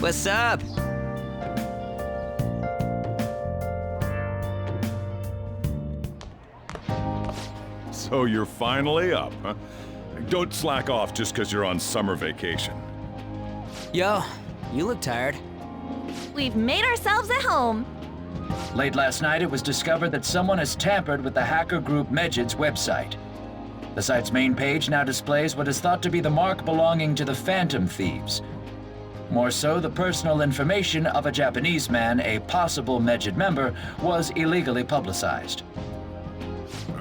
What's up? So you're finally up, huh? Don't slack off just because you're on summer vacation. Yo, you look tired. We've made ourselves at home. Late last night, it was discovered that someone has tampered with the hacker group Medjid's website. The site's main page now displays what is thought to be the mark belonging to the Phantom Thieves. More so, the personal information of a Japanese man, a possible Medjid member, was illegally publicized.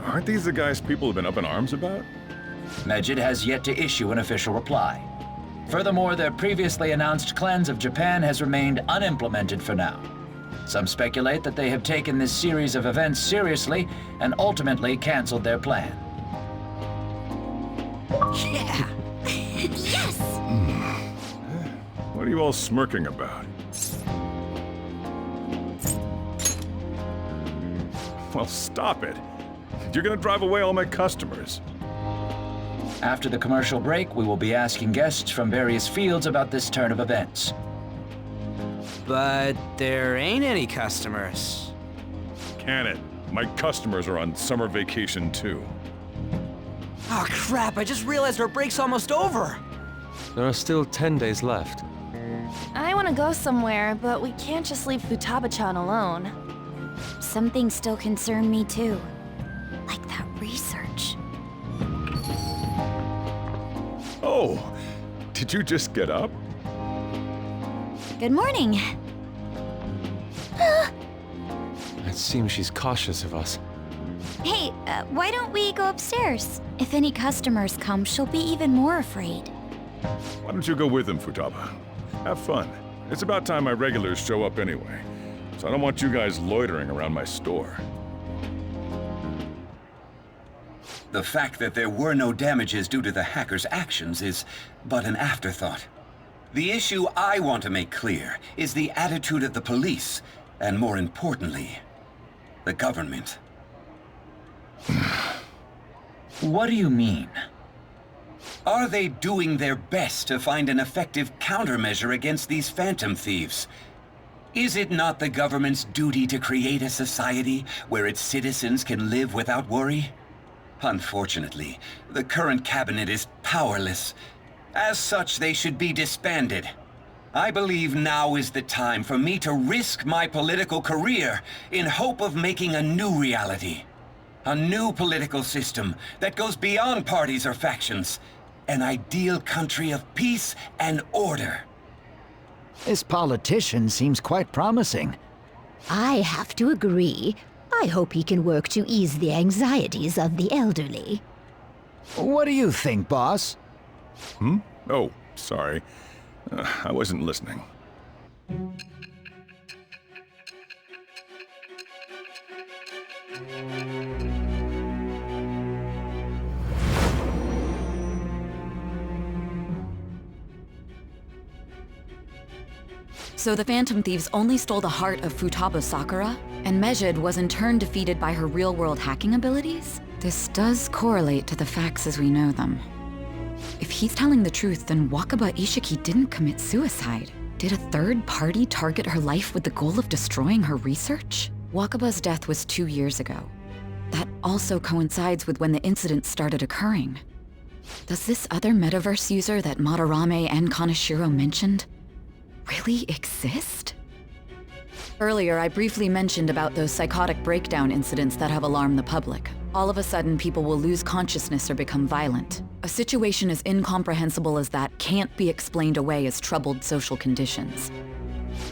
Aren't these the guys people have been up in arms about? Medjid has yet to issue an official reply. Furthermore, their previously announced cleanse of Japan has remained unimplemented for now. Some speculate that they have taken this series of events seriously and ultimately canceled their plan. Yeah! Yes! What are you all smirking about? Well, stop it. You're gonna drive away all my customers. After the commercial break, we will be asking guests from various fields about this turn of events. But there ain't any customers. Can it? My customers are on summer vacation too. Oh crap, I just realized our break's almost over. There are still 10 days left. I want to go somewhere, but we can't just leave Futaba-chan alone. Some things still concern me too. Like that research. Oh, did you just get up? Good morning. It seems she's cautious of us. Hey, why don't we go upstairs? If any customers come, she'll be even more afraid. Why don't you go with them, Futaba? Have fun. It's about time my regulars show up anyway, so I don't want you guys loitering around my store. The fact that there were no damages due to the hackers' actions is but an afterthought. The issue I want to make clear is the attitude of the police, and more importantly, the government. What do you mean? Are they doing their best to find an effective countermeasure against these Phantom Thieves? Is it not the government's duty to create a society where its citizens can live without worry? Unfortunately, the current cabinet is powerless. As such, they should be disbanded. I believe now is the time for me to risk my political career in hope of making a new reality. A new political system that goes beyond parties or factions. An ideal country of peace and order. This politician seems quite promising. I have to agree. I hope he can work to ease the anxieties of the elderly. What do you think, boss? Oh, sorry. I wasn't listening. So the Phantom Thieves only stole the heart of Futaba Sakura, and Medjid was in turn defeated by her real-world hacking abilities? This does correlate to the facts as we know them. If he's telling the truth, then Wakaba Ishiki didn't commit suicide. Did a third party target her life with the goal of destroying her research? Wakaba's death was 2 years ago. That also coincides with when the incident started occurring. Does this other metaverse user that Madarame and Kaneshiro mentioned really exist? Earlier, I briefly mentioned about those psychotic breakdown incidents that have alarmed the public. All of a sudden, people will lose consciousness or become violent. A situation as incomprehensible as that can't be explained away as troubled social conditions.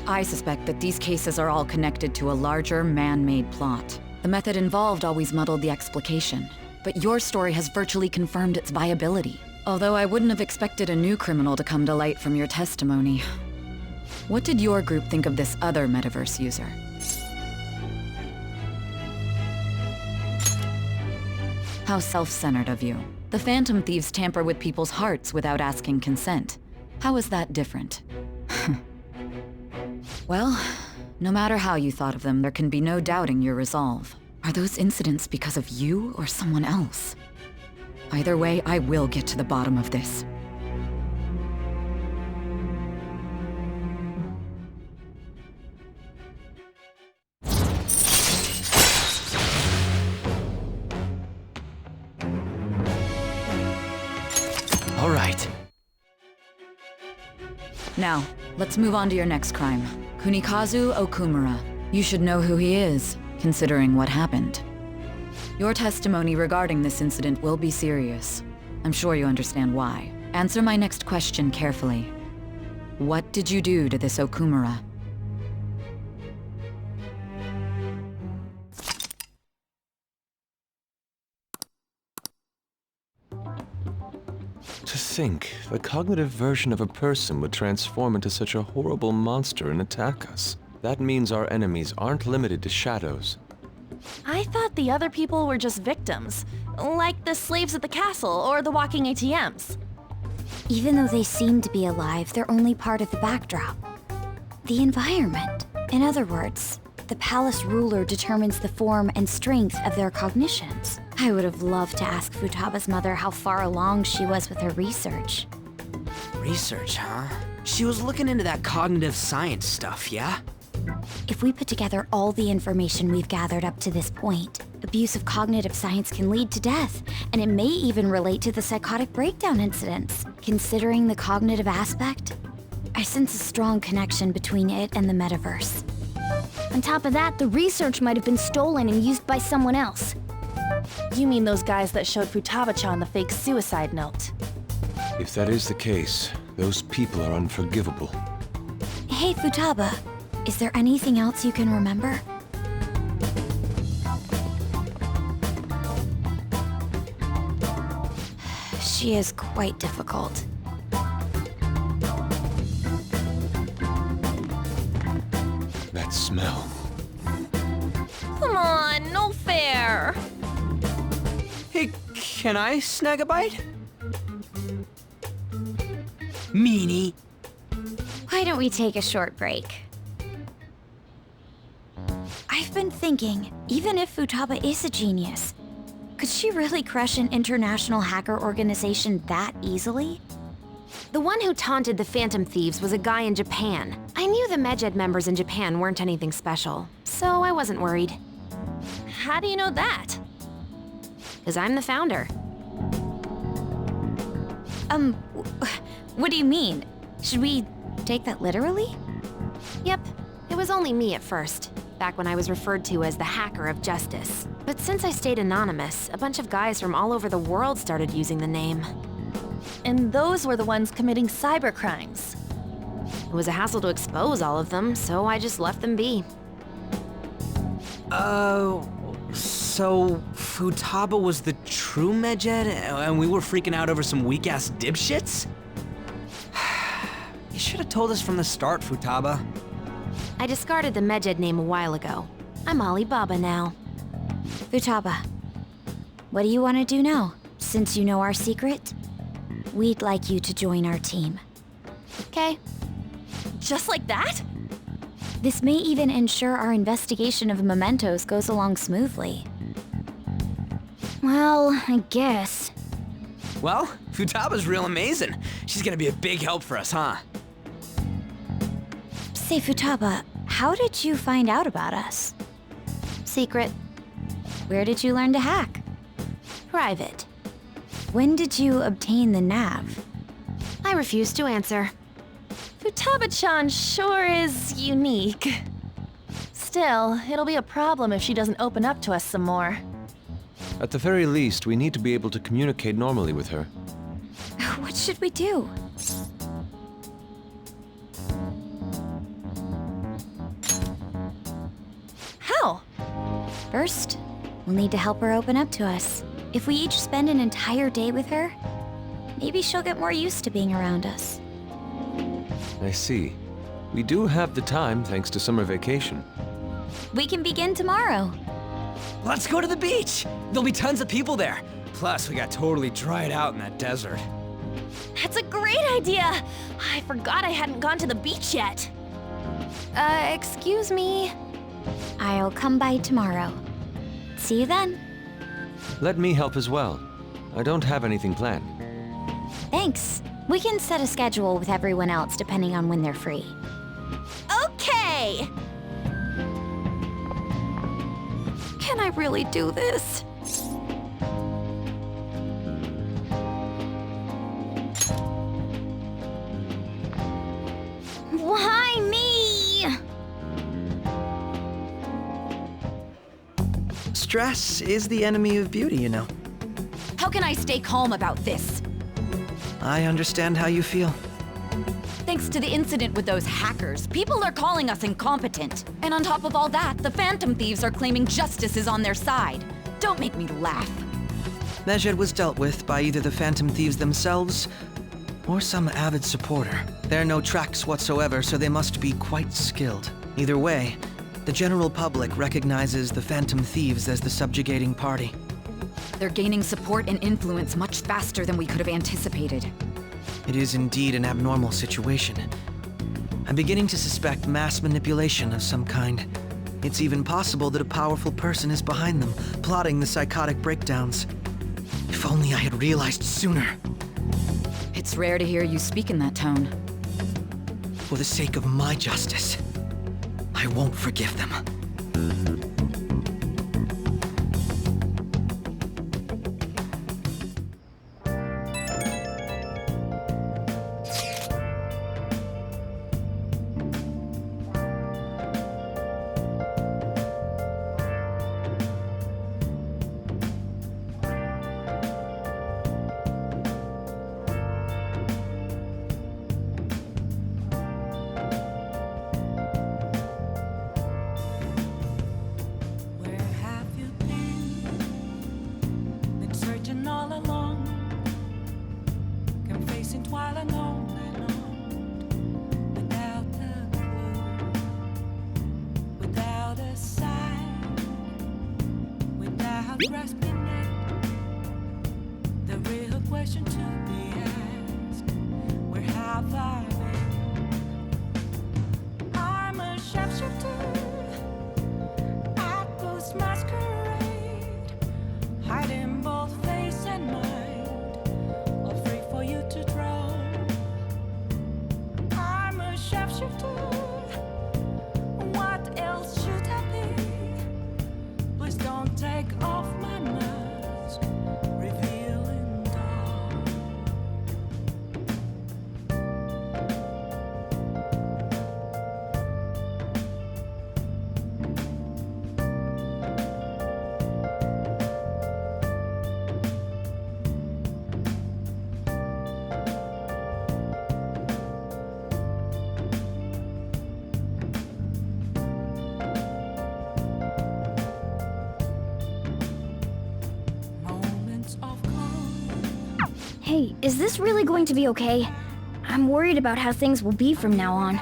I suspect that these cases are all connected to a larger, man-made plot. The method involved always muddled the explication, but your story has virtually confirmed its viability. Although I wouldn't have expected a new criminal to come to light from your testimony. What did your group think of this other metaverse user? How self-centered of you. The Phantom Thieves tamper with people's hearts without asking consent. How is that different? Well, no matter how you thought of them, there can be no doubting your resolve. Are those incidents because of you or someone else? Either way, I will get to the bottom of this. Now, let's move on to your next crime. Kunikazu Okumura. You should know who he is, considering what happened. Your testimony regarding this incident will be serious. I'm sure you understand why. Answer my next question carefully. What did you do to this Okumura? To think, the cognitive version of a person would transform into such a horrible monster and attack us. That means our enemies aren't limited to shadows. I thought the other people were just victims, like the slaves at the castle or the walking ATMs. Even though they seem to be alive, they're only part of the backdrop. The environment. In other words, the palace ruler determines the form and strength of their cognitions. I would have loved to ask Futaba's mother how far along she was with her research. Research, huh? She was looking into that cognitive science stuff, yeah? If we put together all the information we've gathered up to this point, abuse of cognitive science can lead to death, and it may even relate to the psychotic breakdown incidents. Considering the cognitive aspect, I sense a strong connection between it and the metaverse. On top of that, the research might have been stolen and used by someone else. You mean those guys that showed Futaba-chan the fake suicide note? If that is the case, those people are unforgivable. Hey, Futaba, is there anything else you can remember? She is quite difficult. That smell. Come on, no fair! Hey, can I snag a bite? Meanie. Why don't we take a short break? I've been thinking, even if Futaba is a genius, could she really crush an international hacker organization that easily? The one who taunted the Phantom Thieves was a guy in Japan. I knew the Medjed members in Japan weren't anything special, so I wasn't worried. How do you know that? Because I'm the founder. What do you mean? Should we take that literally? Yep, it was only me at first, back when I was referred to as the Hacker of Justice. But since I stayed anonymous, a bunch of guys from all over the world started using the name. And those were the ones committing cybercrimes. It was a hassle to expose all of them, so I just left them be. So Futaba was the true Medjed, and we were freaking out over some weak-ass dipshits? You should have told us from the start, Futaba. I discarded the Medjed name a while ago. I'm Alibaba now. Futaba, what do you want to do now? Since you know our secret, we'd like you to join our team. Okay. Just like that? This may even ensure our investigation of mementos goes along smoothly. Well, I guess. Well, Futaba's real amazing. She's gonna be a big help for us, huh? Say, Futaba, how did you find out about us? Secret. Where did you learn to hack? Private. When did you obtain the nav? I refuse to answer. Futaba-chan sure is unique. Still, it'll be a problem if she doesn't open up to us some more. At the very least, we need to be able to communicate normally with her. What should we do? How? First, we'll need to help her open up to us. If we each spend an entire day with her, maybe she'll get more used to being around us. I see. We do have the time thanks to summer vacation. We can begin tomorrow. Let's go to the beach! There'll be tons of people there. Plus, we got totally dried out in that desert. That's a great idea! I forgot I hadn't gone to the beach yet. Excuse me? I'll come by tomorrow. See you then. Let me help as well. I don't have anything planned. Thanks. We can set a schedule with everyone else depending on when they're free. Okay! Can I really do this? Why me? Stress is the enemy of beauty, you know. How can I stay calm about this? I understand how you feel. Thanks to the incident with those hackers, people are calling us incompetent. And on top of all that, the Phantom Thieves are claiming justice is on their side. Don't make me laugh. Medjed was dealt with by either the Phantom Thieves themselves or some avid supporter. There are no tracks whatsoever, so they must be quite skilled. Either way, the general public recognizes the Phantom Thieves as the subjugating party. They're gaining support and influence much faster than we could have anticipated. It is indeed an abnormal situation. I'm beginning to suspect mass manipulation of some kind. It's even possible that a powerful person is behind them, plotting the psychotic breakdowns. If only I had realized sooner. It's rare to hear you speak in that tone. For the sake of my justice, I won't forgive them. Hey, is this really going to be okay? I'm worried about how things will be from now on.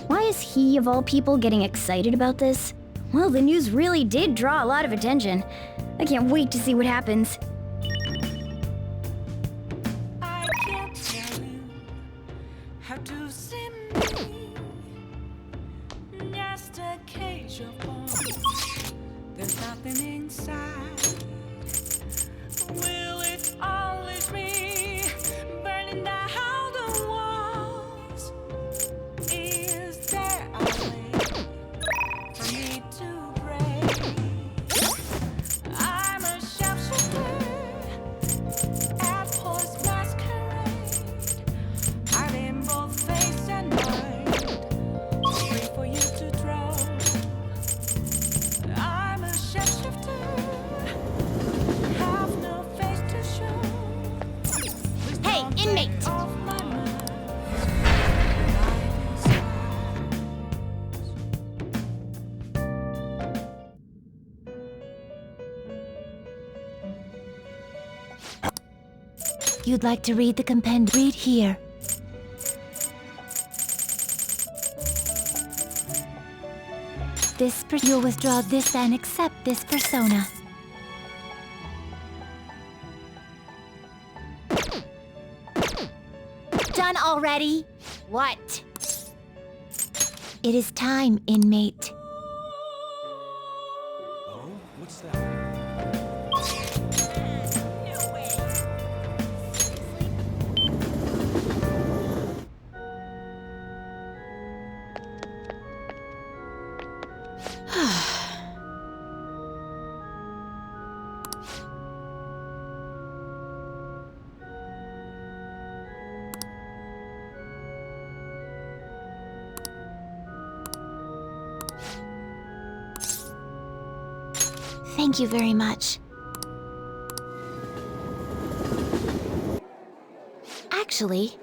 Why is he, of all people, getting excited about this? Well, the news really did draw a lot of attention. I can't wait to see what happens. I can't tell you how to see me. Just a cage of bones. There's nothing inside. Will it always be burning down the walls? Is there a way for me to break? I'm a sharpshooter at Post Masquerade, hiding both face and mind, free for you to draw. I'm a sharpshooter. You'd like to read the compendium? Read here. You'll withdraw this and accept this persona. Done already? What? It is time, inmate. Oh, what's that? Thank you very much. Actually,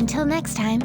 Until next time.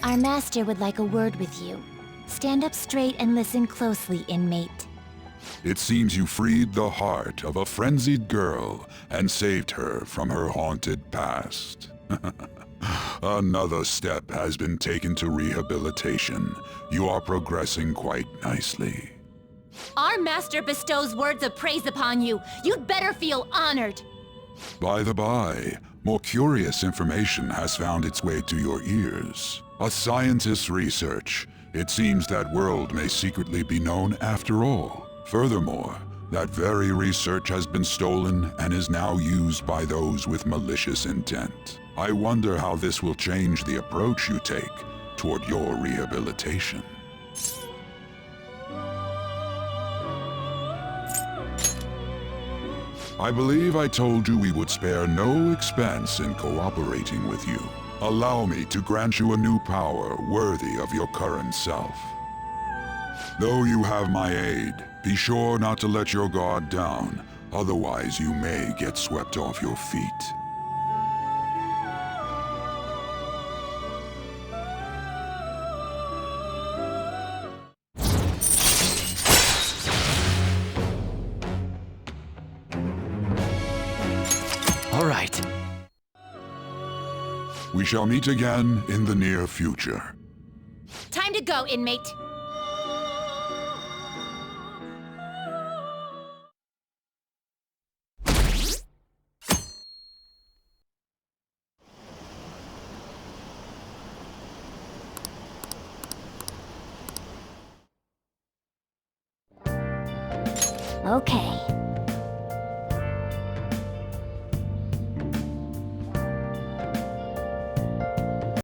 Our master would like a word with you. Stand up straight and listen closely, inmate. It seems you freed the heart of a frenzied girl and saved her from her haunted past. Another step has been taken to rehabilitation. You are progressing quite nicely. Our master bestows words of praise upon you. You'd better feel honored. By the by, more curious information has found its way to your ears. A scientist's research. It seems that world may secretly be known after all. Furthermore, that very research has been stolen and is now used by those with malicious intent. I wonder how this will change the approach you take toward your rehabilitation. I believe I told you we would spare no expense in cooperating with you. Allow me to grant you a new power worthy of your current self. Though you have my aid, be sure not to let your guard down, otherwise you may get swept off your feet. All right. We shall meet again in the near future. Time to go, inmate. Okay.